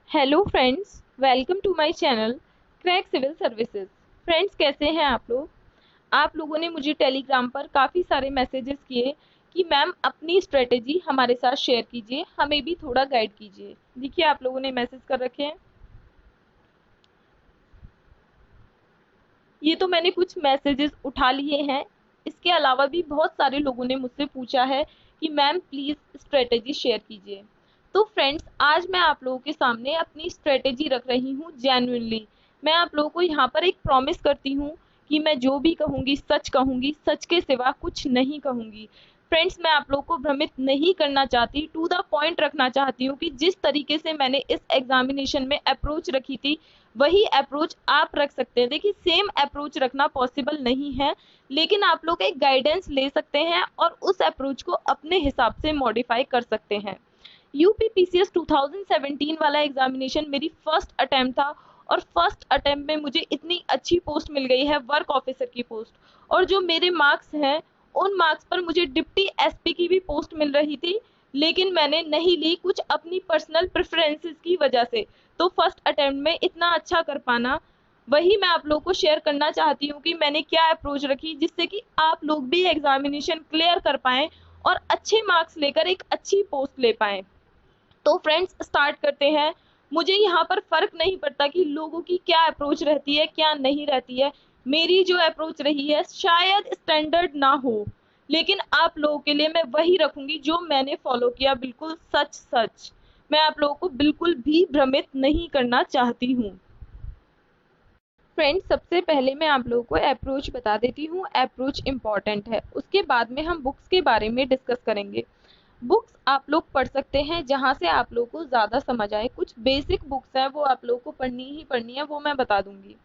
Hello friends, welcome to my channel crack civil services. Friends, कैसे हैं आप लोग? आप लोगों ने मुझे टेलीग्राम पर काफ़ी सारे मैसेजेस किए कि मैम अपनी स्ट्रेटेजी हमारे साथ शेयर कीजिए, हमें भी थोड़ा गाइड कीजिए। देखिए, आप लोगों ने मैसेज कर रखे हैं। ये तो मैंने कुछ मैसेजेस उठा लिए हैं। इसके अलावा भी बहुत सारे लोगों ने मुझसे पूछा है कि मैम प्लीज़ स्ट्रेटेजी शेयर कीजिए। तो फ्रेंड्स, आज मैं आप लोगों के सामने अपनी स्ट्रेटेजी रख रही हूँ जेन्युइनली। मैं आप लोगों को यहाँ पर एक प्रॉमिस करती हूँ कि मैं जो भी कहूँगी, सच के सिवा कुछ नहीं कहूँगी। फ्रेंड्स, मैं आप लोगों को भ्रमित नहीं करना चाहती, टू द पॉइंट रखना चाहती हूँ कि जिस तरीके से मैंने इस एग्जामिनेशन में अप्रोच रखी थी, वही अप्रोच आप रख सकते हैं। देखिए, सेम अप्रोच रखना पॉसिबल नहीं है, लेकिन आप लोग एक गाइडेंस ले सकते हैं और उस अप्रोच को अपने हिसाब से मॉडिफाई कर सकते हैं। यूपीपीसीएस 2017 वाला एग्जामिनेशन मेरी फर्स्ट अटेम्प्ट था और फर्स्ट अटेम्प्ट में मुझे इतनी अच्छी पोस्ट मिल गई है, वर्क ऑफिसर की पोस्ट। और जो मेरे मार्क्स हैं, उन मार्क्स पर मुझे डिप्टी एसपी की भी पोस्ट मिल रही थी, लेकिन मैंने नहीं ली, कुछ अपनी पर्सनल प्रेफरेंसेस की वजह से। तो फर्स्ट अटेम्प्ट में इतना अच्छा कर पाना, वही मैं आप लोगों को शेयर करना चाहती हूँ कि मैंने क्या अप्रोच रखी, जिससे कि आप लोग भी एग्जामिनेशन क्लियर कर पाएं और अच्छे मार्क्स लेकर एक अच्छी पोस्ट ले पाएं। तो फ्रेंड्स, स्टार्ट करते हैं। मुझे यहाँ पर फर्क नहीं पड़ता कि लोगों की क्या अप्रोच रहती है, क्या नहीं रहती है। मेरी जो अप्रोच रही है शायद स्टैंडर्ड ना हो, लेकिन आप लोगों के लिए मैं वही रखूंगी जो मैंने फॉलो किया, बिल्कुल सच सच। मैं आप लोगों को बिल्कुल भी भ्रमित नहीं करना चाहती हूँ। फ्रेंड्स, सबसे पहले मैं आप लोगों को अप्रोच बता देती हूँ। अप्रोच इम्पॉर्टेंट है, उसके बाद में हम बुक्स के बारे में डिस्कस करेंगे। बुक्स आप लोग पढ़ सकते हैं जहाँ से आप लोगों को ज़्यादा समझ आए। कुछ बेसिक बुक्स हैं, वो आप लोगों को पढ़नी ही पढ़नी है, वो मैं बता दूंगी।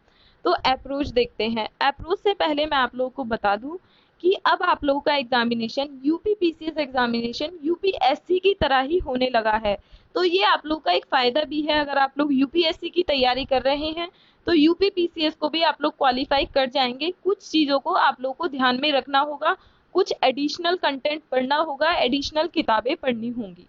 तो अप्रोच देखते हैं। अप्रोच से पहले मैं आप लोगों को बता दूं कि अब आप लोगों का एग्जामिनेशन, यूपीपीसीएस एग्जामिनेशन यूपीएससी की तरह ही होने लगा है। तो ये आप लोग का एक फ़ायदा भी है। अगर आप लोग यूपीएससी की तैयारी कर रहे हैं तो यूपीपीसीएस को भी आप लोग क्वालिफाई कर जाएंगे। कुछ चीज़ों को आप लोग को ध्यान में रखना होगा, कुछ एडिशनल कंटेंट पढ़ना होगा, एडिशनल किताबें पढ़नी होंगी।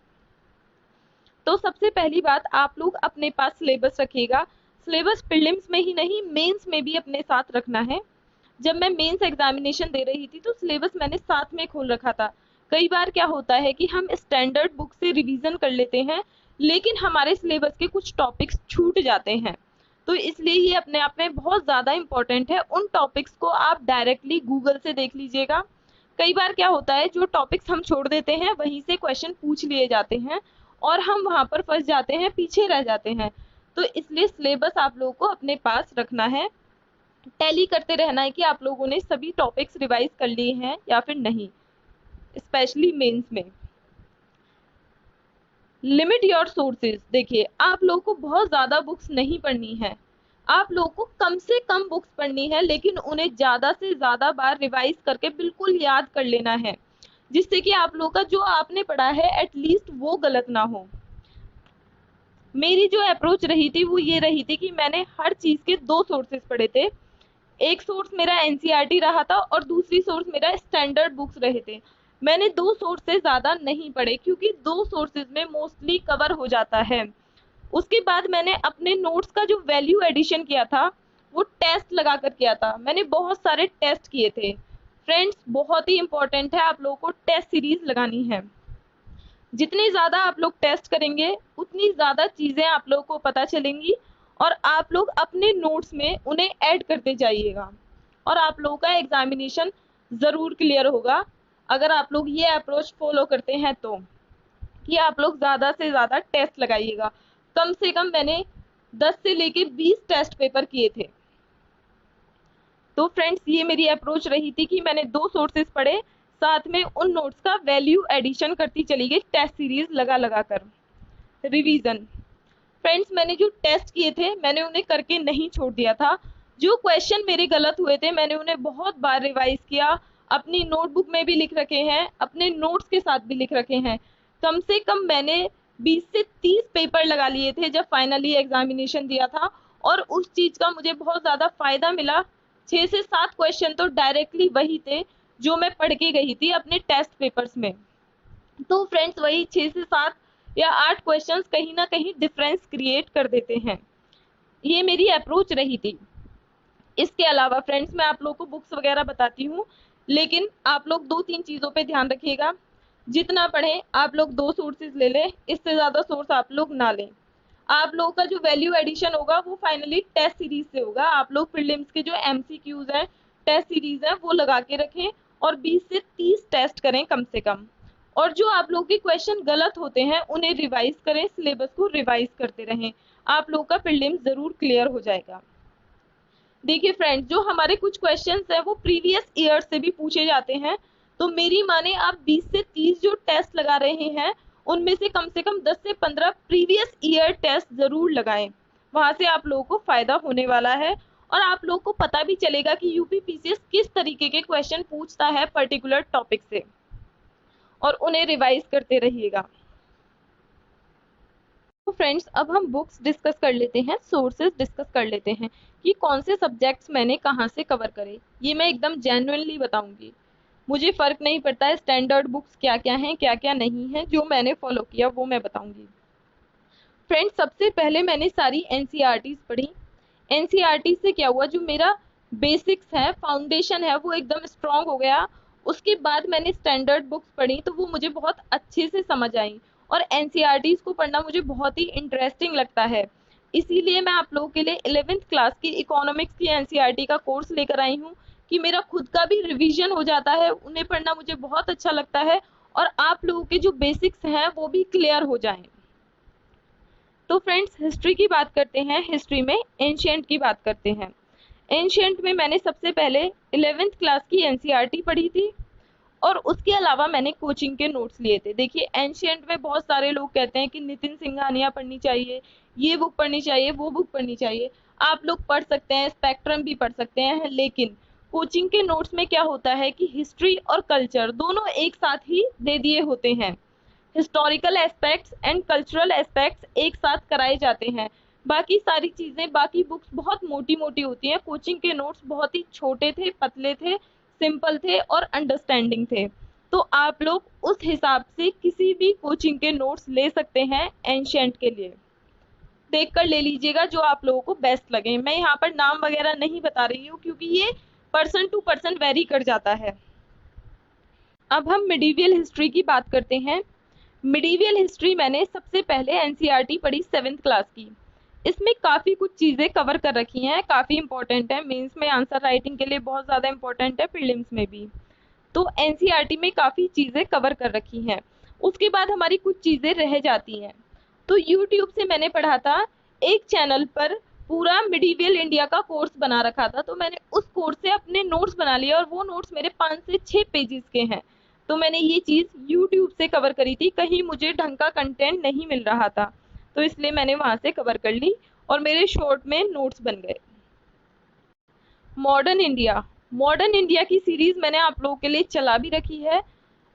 तो सबसे पहली बात, आप लोग अपने पास सिलेबस रखिएगा। सिलेबस प्रीलिम्स में ही नहीं, मेंस में भी अपने साथ रखना है। जब मैं मेंस एग्जामिनेशन दे रही थी तो सिलेबस मैंने साथ में खोल रखा था। कई बार क्या होता है कि हम स्टैंडर्ड बुक से रिवीजन कर लेते हैं, लेकिन हमारे सिलेबस के कुछ टॉपिक्स छूट जाते हैं। तो इसलिए ये अपने आप में बहुत ज़्यादा इंपॉर्टेंट है। उन टॉपिक्स को आप डायरेक्टली गूगल से देख लीजिएगा। कई बार क्या होता है, जो टॉपिक्स हम छोड़ देते हैं वहीं से क्वेश्चन पूछ लिए जाते हैं और हम वहां पर फंस जाते हैं, पीछे रह जाते हैं। तो इसलिए सिलेबस आप लोगों को अपने पास रखना है। टैली करते रहना है कि आप लोगों ने सभी टॉपिक्स रिवाइज कर लिए हैं या फिर नहीं, स्पेशली मेंस में। Limit your sources. देखिए, आप लोगों को बहुत ज़्यादा बुक्स नहीं पढ़नी है, आप लोगों को कम से कम बुक्स पढ़नी है, लेकिन उन्हें ज़्यादा से ज़्यादा बार रिवाइज करके बिल्कुल याद कर लेना है, जिससे कि आप लोगों का जो आपने पढ़ा है एटलीस्ट वो गलत ना हो। मेरी जो अप्रोच रही थी वो ये रही थी कि मैंने हर चीज़ के दो सोर्सेज पढ़े थे। एक सोर्स मेरा एनसीईआरटी रहा था और दूसरी सोर्स मेरा स्टैंडर्ड बुक्स रहे थे। मैंने दो सोर्स से ज़्यादा नहीं पढ़े, क्योंकि दो सोर्सेज में मोस्टली कवर हो जाता है। उसके बाद मैंने अपने नोट्स का जो वैल्यू एडिशन किया था, वो टेस्ट लगा कर किया था। मैंने बहुत सारे टेस्ट किए थे। फ्रेंड्स, बहुत ही इंपॉर्टेंट है, आप लोगों को टेस्ट सीरीज लगानी है। जितने ज़्यादा आप लोग टेस्ट करेंगे उतनी ज़्यादा चीज़ें आप लोगों को पता चलेंगी और आप लोग अपने नोट्स में उन्हें ऐड करते जाइएगा और आप लोगों का एग्जामिनेशन ज़रूर क्लियर होगा, अगर आप लोग ये अप्रोच फॉलो करते हैं तो। कि आप लोग ज़्यादा से ज़्यादा टेस्ट लगाइएगा। कम से कम मैंने 10 से लेके 20 टेस्ट पेपर किए थे। तो फ्रेंड्स, ये मेरी अप्रोच रही थी कि मैंने दो सोर्सेज पढ़े, साथ में उन नोट्स का वैल्यू एडिशन करती चली गई, टेस्ट सीरीज लगा लगा कर। रिवीजन। फ्रेंड्स, मैंने जो टेस्ट किए थे मैंने उन्हें करके नहीं छोड़ दिया था। जो क्वेश्चन मेरे गलत हुए थे मैंने उन्हें बहुत बार रिवाइज किया, अपनी नोटबुक में भी लिख रखे हैं, अपने नोट्स के साथ भी लिख रखे हैं। कम से कम मैंने 20 से 30 पेपर लगा लिए थे जब फाइनली एग्जामिनेशन दिया था, और उस चीज़ का मुझे बहुत ज़्यादा फायदा मिला। 6 से 7 क्वेश्चन तो डायरेक्टली वही थे जो मैं पढ़ के गई थी अपने टेस्ट पेपर्स में। तो फ्रेंड्स, वही 6 से 7 या 8 क्वेश्चंस कहीं ना कहीं डिफरेंस क्रिएट कर देते हैं। ये मेरी अप्रोच रही थी। इसके अलावा फ्रेंड्स मैं आप लोग को बुक्स वगैरह बताती हूँ, लेकिन आप लोग 2-3 चीज़ों पे ध्यान रखिएगा। जितना पढ़ें आप लोग 2 सोर्सेज ले लें, इससे ज़्यादा सोर्स आप लोग ना लें। आप लोगों का जो वैल्यू एडिशन होगा वो फाइनली टेस्ट सीरीज से होगा। आप लोग प्रीलिम्स के जो एमसीक्यूज हैं, टेस्ट सीरीज है, वो लगा के रखें और 20 से 30 टेस्ट करें कम से कम। और जो आप लोग के क्वेश्चन गलत होते हैं उन्हें रिवाइज करें, सिलेबस को रिवाइज करते रहें। आप लोग का प्रीलिम्स जरूर क्लियर हो जाएगा। देखिए फ्रेंड्स, जो हमारे कुछ क्वेश्चंस हैं वो प्रीवियस ईयर से भी पूछे जाते हैं, तो मेरी माने आप 20 से 30 जो टेस्ट लगा रहे हैं उनमें से कम 10 से 15 प्रीवियस ईयर टेस्ट जरूर लगाएं। वहां से आप लोगों को फायदा होने वाला है और आप लोगों को पता भी चलेगा कि यूपीपीसीएस किस तरीके के क्वेश्चन पूछता है पर्टिकुलर टॉपिक से, और उन्हें रिवाइज करते रहिएगा। तो फ्रेंड्स अब हम बुक्स डिस्कस कर लेते हैं, सोर्सेज डिस्कस कर लेते हैं कि कौन से सब्जेक्ट्स मैंने कहाँ से कवर करे। ये मैं एकदम जेन्युइनली बताऊंगी, मुझे फर्क नहीं पड़ता है स्टैंडर्ड बुक्स क्या क्या हैं क्या क्या नहीं है, जो मैंने फॉलो किया वो मैं बताऊंगी। फ्रेंड्स सबसे पहले मैंने सारी एनसीईआरटीज पढ़ी। एनसीईआरटी से क्या हुआ, जो मेरा बेसिक्स है, फाउंडेशन है, वो एकदम स्ट्रांग हो गया। उसके बाद मैंने स्टैंडर्ड बुक्स पढ़ी तो वो मुझे बहुत अच्छे से समझ आई, और एनसीईआरटीज को पढ़ना मुझे बहुत ही इंटरेस्टिंग लगता है। इसीलिए मैं आप लोगों के लिए 11th क्लास की इकोनॉमिक्स की एनसीईआरटी का कोर्स लेकर आई हूँ कि मेरा खुद का भी रिवीजन हो जाता है, उन्हें पढ़ना मुझे बहुत अच्छा लगता है और आप लोगों के जो बेसिक्स हैं वो भी क्लियर हो जाएं। तो फ्रेंड्स हिस्ट्री की बात करते हैं। हिस्ट्री में एंशिएंट की बात करते हैं। एंशिएंट में मैंने सबसे पहले 11th क्लास की एनसीईआरटी पढ़ी थी और उसके अलावा मैंने कोचिंग के नोट्स लिए थे। देखिए एंशिएंट में बहुत सारे लोग कहते हैं कि नितिन सिंघानिया पढ़नी चाहिए, ये बुक पढ़नी चाहिए, वो बुक पढ़नी चाहिए। आप लोग पढ़ सकते हैं, स्पेक्ट्रम भी पढ़ सकते हैं, लेकिन कोचिंग के नोट्स में क्या होता है कि हिस्ट्री और कल्चर दोनों एक साथ ही दे दिए होते हैं। Historical aspects and cultural aspects एक साथ कराए जाते हैं। बाकी सारी चीजें, बाकी बुक्स बहुत मोटी मोटी होती हैं। कोचिंग के नोट्स बहुत ही छोटे थे, पतले थे, सिंपल थे और अंडरस्टैंडिंग थे। तो आप लोग उस हिसाब से किसी भी कोचिंग के नोट्स ले सकते हैं एंशिएंट के लिए। देख कर ले लीजिएगा जो आप लोगों को बेस्ट लगे। मैं यहाँ पर नाम वगैरह नहीं बता रही हूँ क्योंकि ये पर्सन टू पर्सन वेरी कर जाता है। अब हम मिडीवियल हिस्ट्री की बात करते हैं। मिडीवियल हिस्ट्री मैंने सबसे पहले एनसीईआरटी पढ़ी 7th क्लास की। इसमें काफ़ी कुछ चीज़ें कवर कर रखी हैं, काफ़ी इंपॉर्टेंट है, मेंस में आंसर राइटिंग के लिए बहुत ज़्यादा इंपॉर्टेंट है, प्रीलिम्स में भी। तो एनसीईआरटी में काफ़ी चीज़ें कवर कर रखी हैं। उसके बाद हमारी कुछ चीज़ें रह जाती हैं। तो यूट्यूब से मैंने पढ़ा था, एक चैनल पर पूरा मिडीवियल इंडिया का कोर्स बना रखा था, तो मैंने उस कोर्स से अपने नोट्स बना लिए और वो नोट्स मेरे 5 से 6 पेजेस के हैं। तो मैंने ये चीज़ यूट्यूब से कवर करी थी, कहीं मुझे ढंग का कंटेंट नहीं मिल रहा था, तो इसलिए मैंने वहां से कवर कर ली और मेरे शॉर्ट में नोट्स बन गए। मॉडर्न इंडिया, मॉडर्न इंडिया की सीरीज मैंने आप लोगों के लिए चला भी रखी है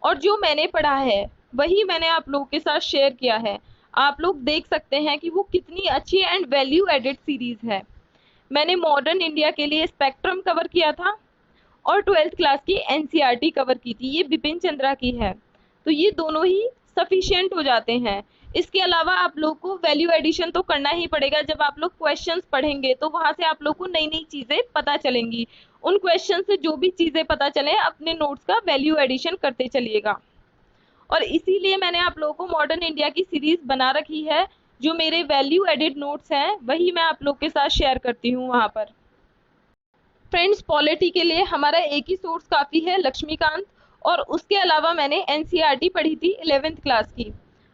और जो मैंने पढ़ा है वही मैंने आप लोगों के साथ शेयर किया है। आप लोग देख सकते हैं कि वो कितनी अच्छी एंड वैल्यू एडेड सीरीज है। मैंने मॉडर्न इंडिया के लिए स्पेक्ट्रम कवर किया था और 12th क्लास की एनसीईआरटी कवर की थी, ये बिपिन चंद्रा की है। तो ये दोनों ही सफिशिएंट हो जाते हैं। इसके अलावा आप लोग को वैल्यू एडिशन तो करना ही पड़ेगा। जब आप लोग क्वेश्चंस पढ़ेंगे तो वहां से आप लोग को नई नई चीजें पता चलेंगी। उन क्वेश्चन से जो भी चीजें पता चले अपने नोट्स का वैल्यू एडिशन करते चलिएगा। और इसीलिए मैंने आप लोगों को मॉडर्न इंडिया की सीरीज बना रखी है। जो मेरे वैल्यू एडिड नोट्स हैं वही मैं आप लोग के साथ शेयर करती हूँ वहां पर। फ्रेंड्स पॉलिटी के लिए हमारा एक ही सोर्स काफ़ी है, लक्ष्मीकांत, और उसके अलावा मैंने एनसीईआरटी पढ़ी थी 11th क्लास की।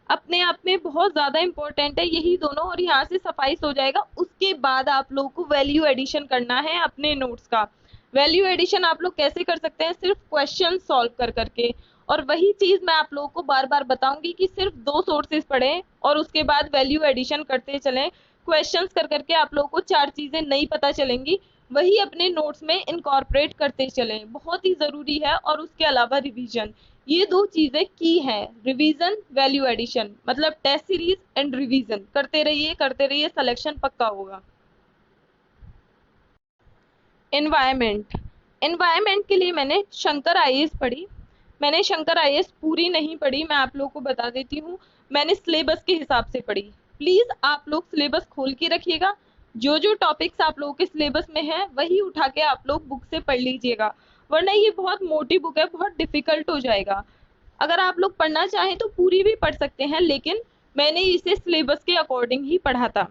अपने आप में बहुत ज़्यादा इंपॉर्टेंट है यही दोनों, और यहाँ से सफाइस हो जाएगा। उसके बाद आप लोग को वैल्यू एडिशन करना है अपने नोट्स का। वैल्यू एडिशन आप लोग कैसे कर सकते हैं, सिर्फ क्वेश्चन सॉल्व कर करके। और वही चीज़ मैं आप लोगों को बार बार बताऊंगी कि सिर्फ 2 सोर्सेज पढ़ें और उसके बाद वैल्यू एडिशन करते चलें। क्वेश्चंस कर करके आप लोगों को 4 चीज़ें नई पता चलेंगी, वही अपने नोट्स में इनकॉर्पोरेट करते चलें, बहुत ही ज़रूरी है। और उसके अलावा रिवीजन, ये 2 चीज़ें की हैं, रिवीजन वैल्यू एडिशन, मतलब टेस्ट सीरीज एंड रिवीजन करते रहिए, सिलेक्शन पक्का होगा। एनवायरमेंट, एनवायरमेंट के लिए मैंने शंकर आईएएस पढ़ी। मैंने शंकर आईएएस पूरी नहीं पढ़ी, मैं आप लोगों को बता देती हूँ। मैंने सिलेबस के हिसाब से पढ़ी। प्लीज आप लोग सिलेबस खोल के रखिएगा, जो जो टॉपिक्स आप लोगों के सिलेबस में है वही उठा के आप लोग बुक से पढ़ लीजिएगा, वरना ये बहुत मोटी बुक है, बहुत डिफिकल्ट हो जाएगा। अगर आप लोग पढ़ना चाहें तो पूरी भी पढ़ सकते हैं, लेकिन मैंने इसे सिलेबस के अकॉर्डिंग ही पढ़ा था।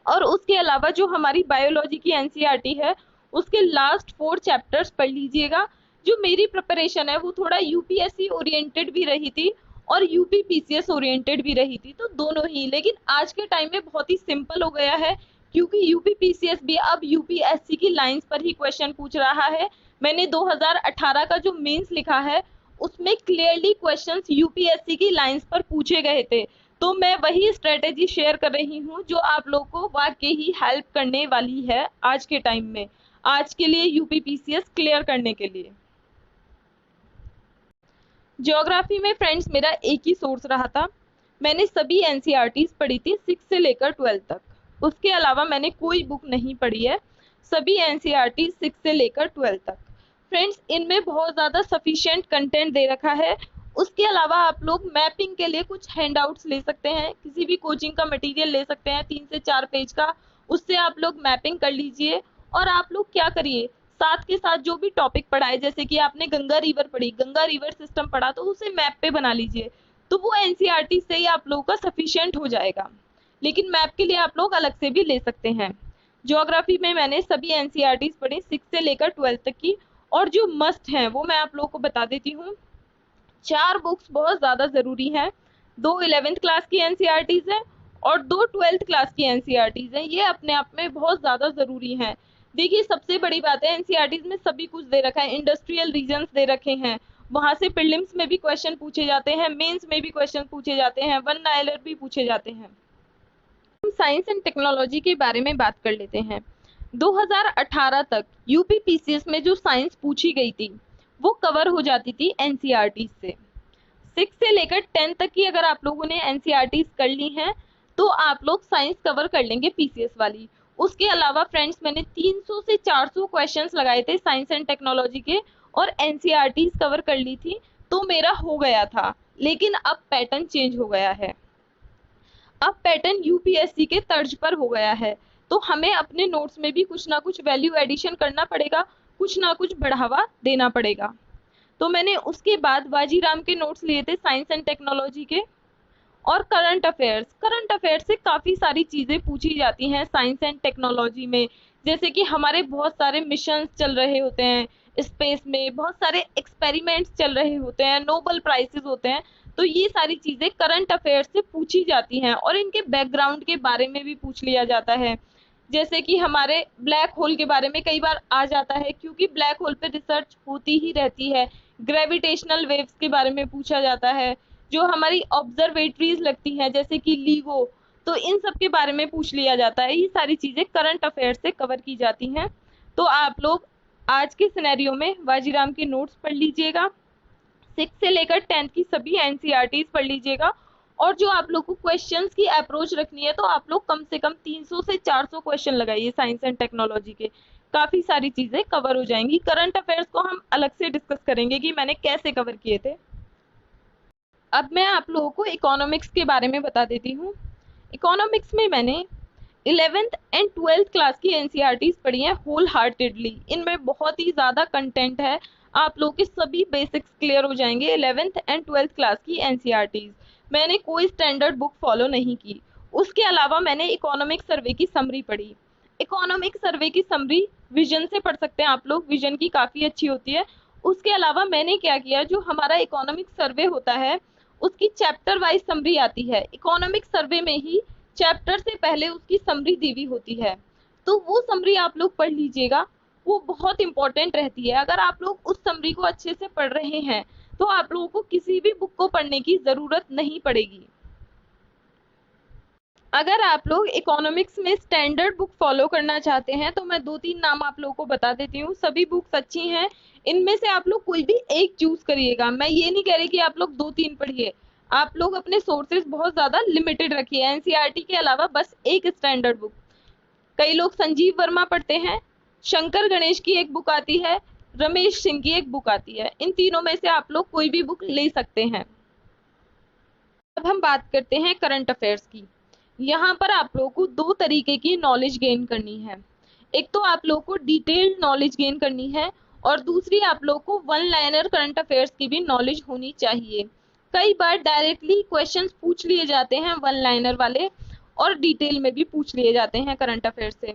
और उसके अलावा जो हमारी बायोलॉजी की एनसीईआरटी है उसके लास्ट 4 चैप्टर्स पढ़ लीजिएगा। जो मेरी प्रिपरेशन है वो थोड़ा यूपीएससी ओरिएंटेड भी रही थी और यूपी पीसीएस ओरिएंटेड भी रही थी, तो दोनों ही। लेकिन आज के टाइम में बहुत ही सिंपल हो गया है, क्योंकि यूपी पीसीएस भी अब यूपीएससी की लाइंस पर ही क्वेश्चन पूछ रहा है। मैंने 2018 का जो मेंस लिखा है उसमें क्लियरली क्वेश्चंस यूपीएससी की लाइंस पर पूछे गए थे। तो मैं वही स्ट्रेटेजी शेयर कर रही हूँ जो आप लोग को वाकई ही हेल्प करने वाली है आज के टाइम में, आज के लिए यूपी पीसीएस क्लियर करने के लिए। ज्योग्राफी में फ्रेंड्स मेरा एक ही सोर्स रहा था, मैंने सभी एनसीईआरटीज पढ़ी थी 6 से लेकर 12 तक। उसके अलावा मैंने कोई बुक नहीं पढ़ी है, सभी एनसीईआरटी 6 से लेकर 12 तक। फ्रेंड्स इनमें बहुत ज़्यादा सफिशिएंट कंटेंट दे रखा है। उसके अलावा आप लोग मैपिंग के लिए कुछ हैंडआउट्स ले सकते हैं, किसी भी कोचिंग का मटेरियल ले सकते हैं 3 से 4 पेज का, उससे आप लोग मैपिंग कर लीजिए। और आप लोग क्या करिए, साथ के साथ जो भी टॉपिक पढ़ा है, जैसे कि आपने गंगा रिवर पढ़ी, गंगा रिवर सिस्टम पढ़ा, तो उसे मैप पे बना लीजिए, तो वो एनसीईआरटी से ही आप लोगों का सफिशिएंट हो जाएगा। लेकिन मैप के लिए आप लोग अलग से भी ले सकते हैं। ज्योग्राफी में मैंने सभी एनसीईआरटीज पढ़ी 6 से लेकर 12 तक की, और जो मस्ट हैं वो मैं आप लोगों को बता देती हूँ। 4 बुक्स बहुत ज़्यादा ज़रूरी हैं, 2 11th क्लास की एनसीईआरटीज हैं और 2 12th क्लास की एनसीईआरटीज हैं। ये अपने आप में बहुत ज़्यादा ज़रूरी हैं। देखिए सबसे बड़ी बात है, एनसीईआरटीज में सभी कुछ दे रखा है, इंडस्ट्रियल रीजन्स दे रखे हैं, वहां से प्रीलिम्स में भी क्वेश्चन पूछे जाते हैं, मेंस में भी क्वेश्चन पूछे जाते हैं, 1 नाइलर भी पूछे जाते हैं। हम साइंस एंड टेक्नोलॉजी के बारे में बात कर लेते हैं। 2018 तक यूपी पीसीएस में जो साइंस पूछी गई थी वो कवर हो जाती थी एनसीईआरटी से। 6 से लेकर 10 तक की अगर आप लोगों ने एनसीईआरटी कर ली हैं तो आप लोग साइंस कवर कर लेंगे पीसीएस वाली। उसके अलावा फ्रेंड्स मैंने 300 से 400 क्वेश्चंस लगाए थे साइंस एंड टेक्नोलॉजी के और एनसीईआरटी कवर कर ली थी, तो मेरा हो गया था। लेकिन अब पैटर्न चेंज हो गया है, अब पैटर्न यूपीएससी के तर्ज पर हो गया है, तो हमें अपने नोट्स में भी कुछ ना कुछ वैल्यू एडिशन करना पड़ेगा, कुछ ना कुछ बढ़ावा देना पड़ेगा। तो मैंने उसके बाद बाजीराम के नोट्स लिए थे साइंस एंड टेक्नोलॉजी के। और करंट अफेयर्स से काफ़ी सारी चीज़ें पूछी जाती हैं साइंस एंड टेक्नोलॉजी में, जैसे कि हमारे बहुत सारे मिशंस चल रहे होते हैं स्पेस में, बहुत सारे एक्सपेरिमेंट्स चल रहे होते हैं, नोबेल प्राइजेस होते हैं, तो ये सारी चीज़ें करंट अफेयर्स से पूछी जाती हैं और इनके बैकग्राउंड के बारे में भी पूछ लिया जाता है। जैसे कि हमारे ब्लैक होल के बारे में कई बार आ जाता है, क्योंकि ब्लैक होल पे रिसर्च होती ही रहती है। ग्रेविटेशनल वेव्स के बारे में पूछा जाता है, जो हमारी ऑब्जर्वेटरीज लगती हैं जैसे कि लीगो, तो इन सब के बारे में पूछ लिया जाता है। ये सारी चीज़ें करंट अफेयर से कवर की जाती हैं। तो आप लोग आज के सिनेरियो में बाजीराम के नोट्स पढ़ लीजिएगा, 6 से लेकर 10 की सभी एनसीईआरटीज पढ़ लीजिएगा। और जो आप लोग को क्वेश्चंस की अप्रोच रखनी है तो आप लोग कम से कम 300 से 400 क्वेश्चन लगाइए साइंस एंड टेक्नोलॉजी के, काफ़ी सारी चीज़ें कवर हो जाएंगी। करंट अफेयर्स को हम अलग से डिस्कस करेंगे कि मैंने कैसे कवर किए थे। अब मैं आप लोगों को इकोनॉमिक्स के बारे में बता देती हूँ। इकोनॉमिक्स में मैंने 11th एंड 12th क्लास की एनसीईआरटीज पढ़ी हैं होल हार्टेडली। इनमें बहुत ही ज़्यादा कंटेंट है, आप लोगों के सभी बेसिक्स क्लियर हो जाएंगे 11th एंड 12th क्लास की एनसीईआरटीज। मैंने कोई स्टैंडर्ड बुक फॉलो नहीं की। उसके अलावा मैंने इकोनॉमिक सर्वे की समरी पढ़ी। इकोनॉमिक सर्वे की समरी विजन से पढ़ सकते हैं आप लोग, विजन की काफ़ी अच्छी होती है। उसके अलावा मैंने क्या किया, जो हमारा इकोनॉमिक सर्वे होता है उसकी चैप्टर वाइज समरी आती है। इकोनॉमिक सर्वे में ही चैप्टर से पहले उसकी समरी दी हुई होती है, तो वो समरी आप लोग पढ़ लीजिएगा, वो बहुत इंपॉर्टेंट रहती है। अगर आप लोग उस समरी को अच्छे से पढ़ रहे हैं तो आप लोगों को किसी भी बुक को पढ़ने की ज़रूरत नहीं पड़ेगी। अगर आप लोग इकोनॉमिक्स में स्टैंडर्ड बुक फॉलो करना चाहते हैं तो मैं 2-3 नाम आप लोगों को बता देती हूँ। सभी बुक्स अच्छी हैं, इनमें से आप लोग कोई भी एक चूज करिएगा। मैं ये नहीं कह रही कि आप लोग 2-3 पढ़िए, आप लोग अपने सोर्सेज बहुत ज़्यादा लिमिटेड रखिए। एनसीईआरटी के अलावा बस एक स्टैंडर्ड बुक, कई लोग संजीव वर्मा पढ़ते हैं, शंकर गणेश की एक बुक आती है, रमेश सिंह की एक बुक आती है, इन तीनों में से आप लोग कोई भी बुक ले सकते हैं। अब हम बात करते हैं करंट अफेयर्स की। यहाँ पर आप लोगों को दो तरीके की नॉलेज गेन करनी है। एक तो आप लोगों को डिटेल्ड नॉलेज गेन करनी है और दूसरी आप लोगों को वन लाइनर करंट अफेयर्स की भी नॉलेज होनी चाहिए। कई बार डायरेक्टली क्वेश्चंस पूछ लिए जाते हैं वन लाइनर वाले और डिटेल में भी पूछ लिए जाते हैं करंट अफेयर्स से।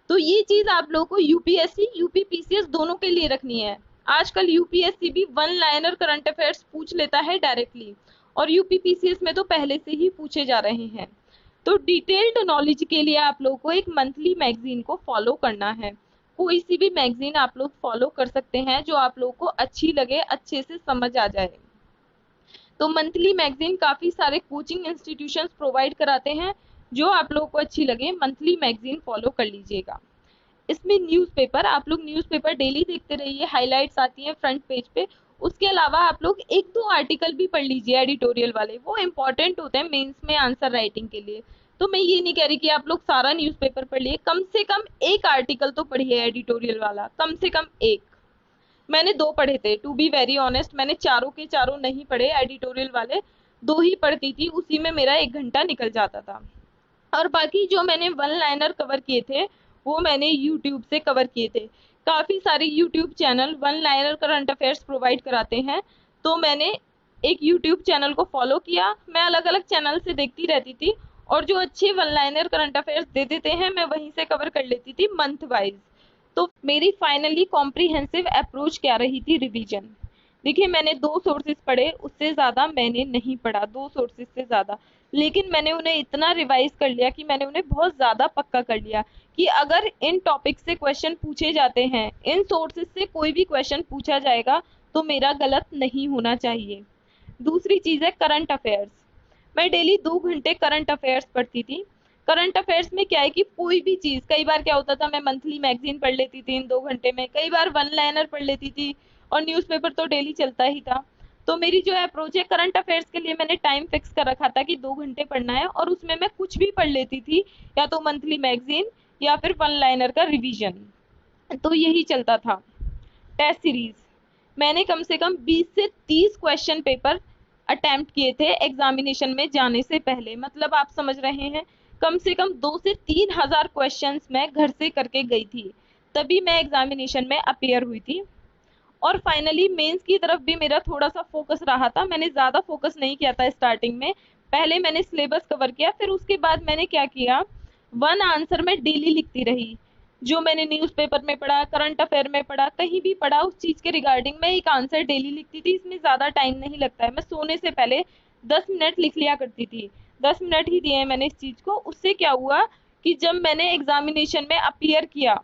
तो ये चीज आप लोगों को यूपीएससी यूपीपीसीएस दोनों के लिए रखनी है। आजकल यूपीएससी भी वन लाइनर करंट अफेयर्स पूछ लेता है डायरेक्टली और यूपीपीसीएस में तो पहले से ही पूछे जा रहे हैं। तो डिटेल्ड नॉलेज के लिए आप लोग को एक मंथली मैगजीन को फॉलो करना है। कोई सी भी मैगजीन आप लोग फॉलो कर सकते हैं जो आप लोग को अच्छी लगे, अच्छे से समझ आ जाए। तो मंथली मैगजीन काफी सारे कोचिंग इंस्टीट्यूशंस प्रोवाइड कराते हैं, जो आप लोग को अच्छी लगे मंथली मैगजीन फॉलो कर लीजिएगा। इसमें न्यूज़पेपर, आप लोग न्यूज़पेपर डेली देखते रहिए, हाइलाइट्स आती हैं फ्रंट पेज पे। उसके अलावा आप लोग एक दो आर्टिकल भी पढ़ लीजिए एडिटोरियल वाले, वो इंपॉर्टेंट होते हैं मेंस में आंसर राइटिंग के लिए। तो मैं ये नहीं कह रही कि आप लोग सारा न्यूज़पेपर पढ़िए, कम से कम एक आर्टिकल तो पढ़िए एडिटोरियल वाला, कम से कम एक। मैंने दो पढ़े थे, टू बी वेरी ऑनेस्ट, मैंने चारों के चारों नहीं पढ़े एडिटोरियल वाले, दो ही पढ़ती थी, उसी में मेरा 1 घंटा निकल जाता था। और बाकी जो मैंने वन लाइनर कवर किए थे वो मैंने यूट्यूब से कवर किए थे। काफ़ी सारे YouTube channel one liner current affairs provide कराते हैं, तो मैंने एक यूट्यूब चैनल को फॉलो किया। मैं अलग अलग चैनल से देखती रहती थी और जो अच्छे वन लाइनर करंट अफेयर्स दे देते हैं मैं वहीं से कवर कर लेती थी मंथ वाइज। तो मेरी फाइनली कॉम्प्रिहेंसिव अप्रोच क्या रही थी, रिवीजन। देखिए मैंने 2 सोर्सेज पढ़े, उससे ज़्यादा मैंने नहीं पढ़ा, 2 सोर्सेज से ज़्यादा, लेकिन मैंने उन्हें इतना रिवाइज कर लिया कि मैंने उन्हें बहुत ज़्यादा पक्का कर लिया कि अगर इन टॉपिक से क्वेश्चन पूछे जाते हैं, इन सोर्सेज से कोई भी क्वेश्चन पूछा जाएगा तो मेरा गलत नहीं होना चाहिए। दूसरी चीज़ है करंट अफेयर्स। मैं डेली 2 घंटे करंट अफेयर्स पढ़ती थी। करंट अफेयर्स में क्या है कि कोई भी चीज़, कई बार क्या होता था मैं मंथली मैगजीन पढ़ लेती थी इन 2 घंटे में, कई बार वन लाइनर पढ़ लेती थी और न्यूज़पेपर तो डेली चलता ही था। तो मेरी जो अप्रोच है करंट अफेयर्स के लिए, मैंने टाइम फिक्स कर रखा था कि 2 घंटे पढ़ना है और उसमें मैं कुछ भी पढ़ लेती थी, या तो मंथली मैगजीन या फिर वन लाइनर का रिवीजन। तो यही चलता था। टेस्ट सीरीज मैंने कम से कम 20 से 30 क्वेश्चन पेपर अटेम्प्ट किए थे एग्जामिनेशन में जाने से पहले। मतलब आप समझ रहे हैं, कम से कम 2 से 3 हज़ार क्वेश्चंस मैं घर से करके गई थी, तभी मैं एग्जामिनेशन में अपीयर हुई थी। और फाइनली मेंस की तरफ भी मेरा थोड़ा सा फोकस रहा था। मैंने ज़्यादा फोकस नहीं किया था स्टार्टिंग में, पहले मैंने सिलेबस कवर किया, फिर उसके बाद मैंने क्या किया, वन आंसर मैं डेली लिखती रही। जो मैंने न्यूज़पेपर में पढ़ा, करंट अफेयर में पढ़ा, कहीं भी पढ़ा, उस चीज़ के रिगार्डिंग मैं एक आंसर डेली लिखती थी। इसमें ज़्यादा टाइम नहीं लगता है, मैं सोने से पहले 10 मिनट लिख लिया करती थी। 10 मिनट ही दिए हैं मैंने इस चीज़ को। उससे क्या हुआ कि जब मैंने एग्जामिनेशन में अपीयर किया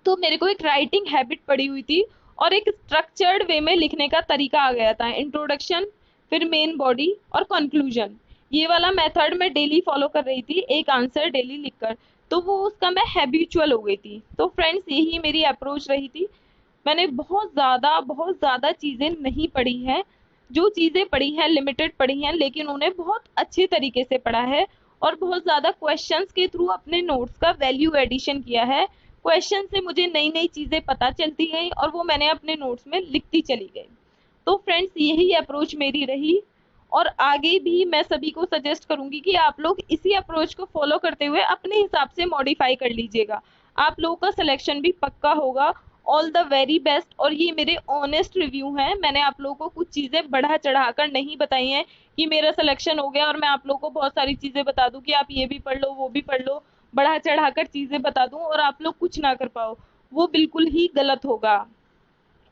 तो मेरे को एक राइटिंग हैबिट पड़ी हुई थी और एक स्ट्रक्चर्ड वे में लिखने का तरीका आ गया था। इंट्रोडक्शन, फिर मेन बॉडी और कंक्लूजन, ये वाला मेथड मैं डेली फॉलो कर रही थी, एक आंसर डेली लिखकर। तो वो उसका मैं हैबिचुअल हो गई थी। तो फ्रेंड्स यही मेरी अप्रोच रही थी। मैंने बहुत ज़्यादा चीज़ें नहीं पढ़ी हैं, जो चीज़ें पढ़ी हैं लिमिटेड पढ़ी हैं, लेकिन उन्हें बहुत अच्छे तरीके से पढ़ा है और बहुत ज़्यादा क्वेश्चंस के थ्रू अपने नोट्स का वैल्यू एडिशन किया है। क्वेश्चन से मुझे नई नई चीज़ें पता चलती गई और वो मैंने अपने नोट्स में लिखती चली गई। तो फ्रेंड्स यही अप्रोच मेरी रही और आगे भी मैं सभी को सजेस्ट करूंगी कि आप लोग इसी अप्रोच को फॉलो करते हुए अपने हिसाब से मॉडिफाई कर लीजिएगा। आप लोगों का सिलेक्शन भी पक्का होगा। All the very best. और ये मेरे ऑनेस्ट रिव्यू हैं, मैंने आप लोगों को कुछ चीज़ें बढ़ा चढ़ाकर नहीं बताई हैं कि मेरा सिलेक्शन हो गया और मैं आप लोगों को बहुत सारी चीज़ें बता दूं कि आप ये भी पढ़ लो वो भी पढ़ लो, बढ़ा चढ़ाकर चीज़ें बता दूं और आप लोग कुछ ना कर पाओ, वो बिल्कुल ही गलत होगा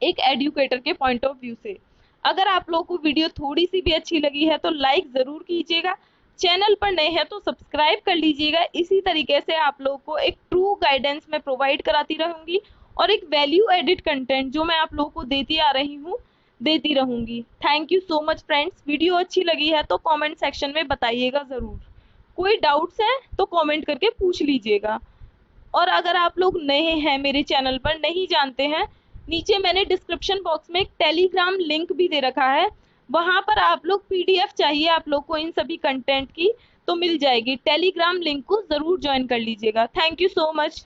एक एडुकेटर के पॉइंट ऑफ व्यू से। अगर आप लोगों को वीडियो थोड़ी सी भी अच्छी लगी है तो लाइक ज़रूर कीजिएगा, चैनल पर नए हैं तो सब्सक्राइब कर लीजिएगा। इसी तरीके से आप लोगों को एक ट्रू गाइडेंस मैं प्रोवाइड कराती रहूंगी और एक वैल्यू एडिड कंटेंट जो मैं आप लोगों को देती आ रही हूँ देती रहूंगी। Thank you so much friends. Video अच्छी लगी है तो कमेंट सेक्शन में बताइएगा ज़रूर। कोई डाउट्स हैं तो कमेंट करके पूछ लीजिएगा। और अगर आप लोग नए हैं मेरे चैनल पर, नहीं जानते हैं, नीचे मैंने डिस्क्रिप्शन बॉक्स में एक टेलीग्राम लिंक भी दे रखा है, वहां पर आप लोग पीडीएफ चाहिए आप लोग को इन सभी कंटेंट की तो मिल जाएगी। टेलीग्राम लिंक को ज़रूर ज्वाइन कर लीजिएगा। Thank you so much.